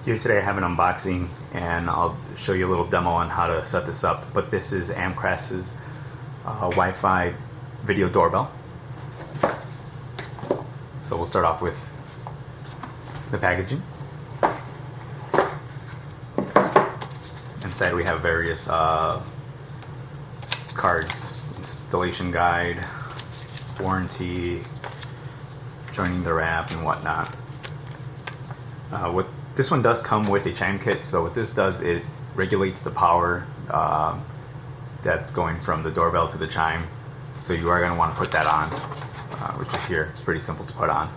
Here today I have an unboxing and I'll show you a little demo on how to set this up. But this is Amcrest's Wi-Fi video doorbell. So we'll start off with the packaging. Inside we have various cards, installation guide, warranty, joining the app and whatnot. This one does come with a chime kit, so what this does, it regulates the power that's going from the doorbell to the chime. So you are going to want to put that on, which is here. It's pretty simple to put on.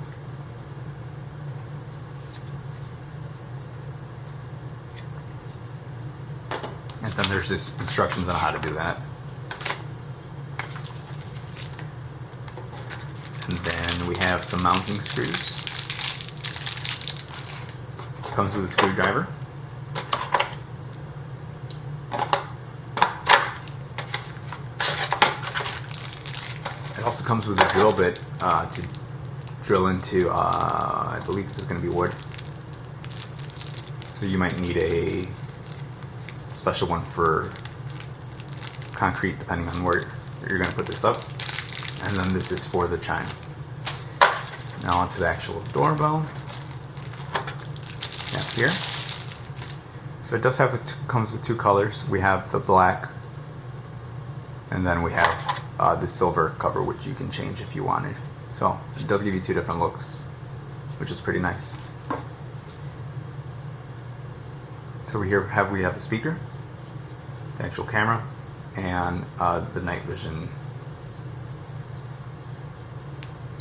And then there's just instructions on how to do that. And then we have some mounting screws. Comes with a screwdriver. It also comes with a drill bit to drill into, I believe this is going to be wood. So you might need a special one for concrete depending on where you're going to put this up. And then this is for the chime. Now onto the actual doorbell. Here. So it does have comes with two colors. We have the black, and then we have the silver cover, which you can change if you wanted. So it does give you two different looks, which is pretty nice. So we have the speaker, the actual camera, and the night vision,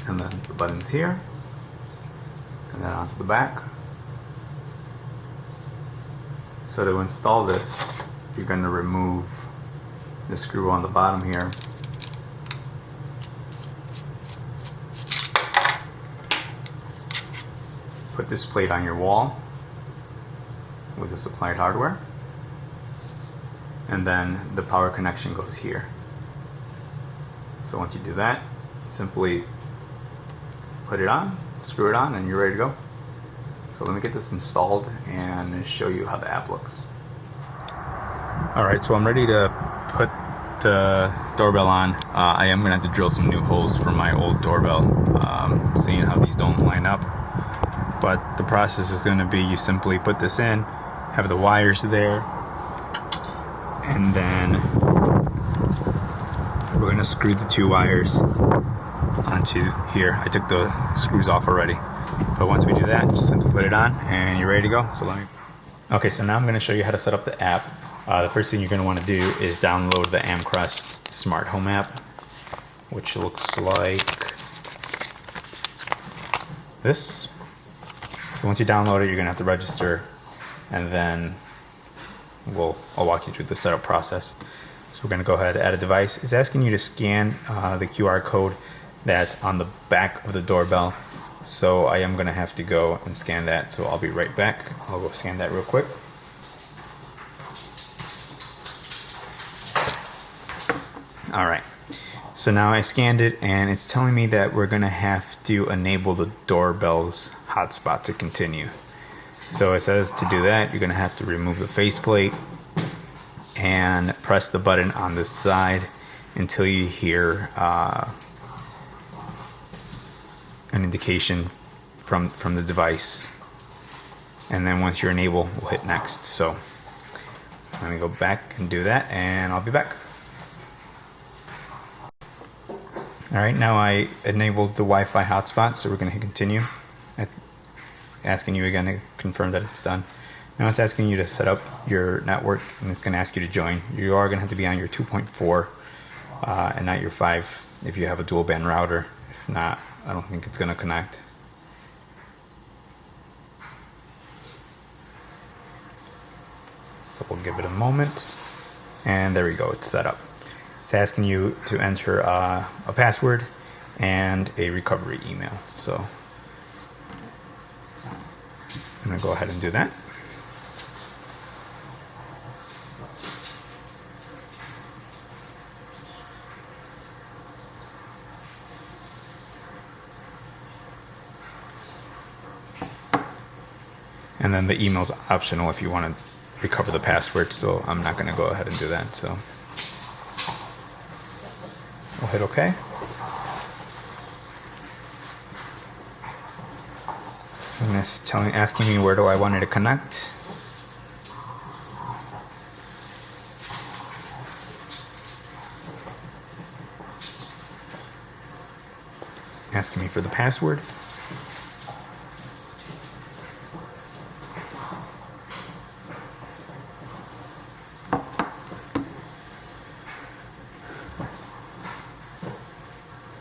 and then the buttons here, and then onto the back. So to install this, you're going to remove the screw on the bottom here. Put this plate on your wall with the supplied hardware. And then the power connection goes here. So once you do that, simply put it on, screw it on, and you're ready to go. So let me get this installed and show you how the app looks. Alright, so I'm ready to put the doorbell on. I am going to have to drill some new holes for my old doorbell, seeing how these don't line up. But the process is going to be, you simply put this in, have the wires there, and then we're going to screw the two wires onto here. I took the screws off already. But once we do that, just simply put it on and you're ready to go. So okay, so now I'm going to show you how to set up the app. The first thing you're going to want to do is download the Amcrest Smart Home app, which looks like this. So once you download it, you're going to have to register, and then I'll walk you through the setup process. So we're going to go ahead and add a device. It's asking you to scan the QR code that's on the back of the doorbell. So I am going to have to go and scan that, so I'll be right back. I'll go scan that real quick. Alright, so now I scanned it and it's telling me that we're going to have to enable the doorbell's hotspot to continue. So it says to do that, you're going to have to remove the faceplate and press the button on the side until you hear an indication from the device, and then once you're enabled, we'll hit next. So I'm going to go back and do that, and I'll be back. Alright, now I enabled the Wi-Fi hotspot, so we're going to hit continue. It's asking you again to confirm that it's done. Now it's asking you to set up your network, and it's going to ask you to join. You are going to have to be on your 2.4 and not your 5 if you have a dual band router. If not, I don't think it's going to connect. So we'll give it a moment. And there we go, it's set up. It's asking you to enter a password and a recovery email. So I'm going to go ahead and do that. And then the email's optional if you want to recover the password, so I'm not going to go ahead and do that. So we'll hit OK. And it's asking me where do I want it to connect. Asking me for the password.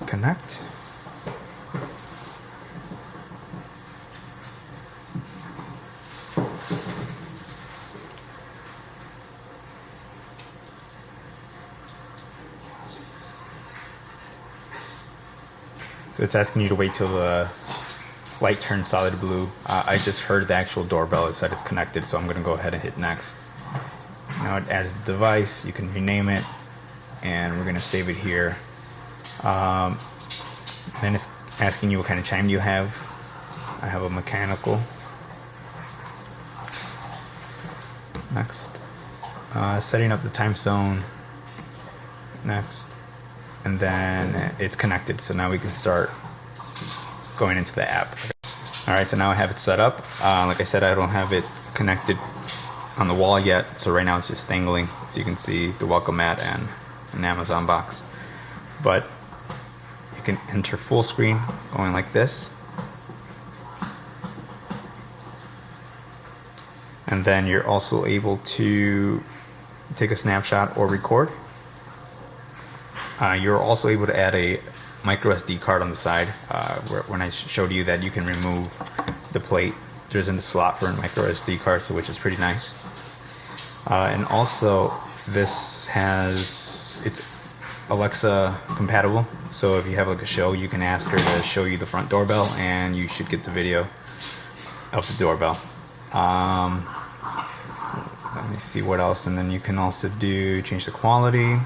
Connect. So it's asking you to wait till the light turns solid blue. I just heard the actual doorbell. It said it's connected, so I'm going to go ahead and hit next. Now it adds the device. You can rename it, and we're going to save it here. Then it's asking you what kind of chime you have. I have a mechanical. Next. Setting up the time zone. Next. And then it's connected, so now we can start going into the app. Alright, so now I have it set up. Like I said, I don't have it connected on the wall yet, so right now it's just dangling, so you can see the welcome mat and an Amazon box. But you can enter full screen going like this. And then you're also able to take a snapshot or record. You're also able to add a micro SD card on the side. When I showed you that you can remove the plate, there's a slot for a micro SD card, so which is pretty nice. And also, it's Alexa compatible. So if you have like a show, you can ask her to show you the front doorbell, and you should get the video of the doorbell. Let me see what else, and then you can also change the quality.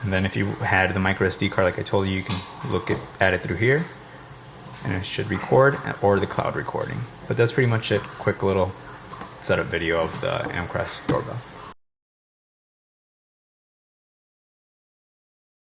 And then if you had the micro SD card, like I told you, you can at it through here, and it should record, or the cloud recording. But that's pretty much it. Quick little setup video of the Amcrest doorbell.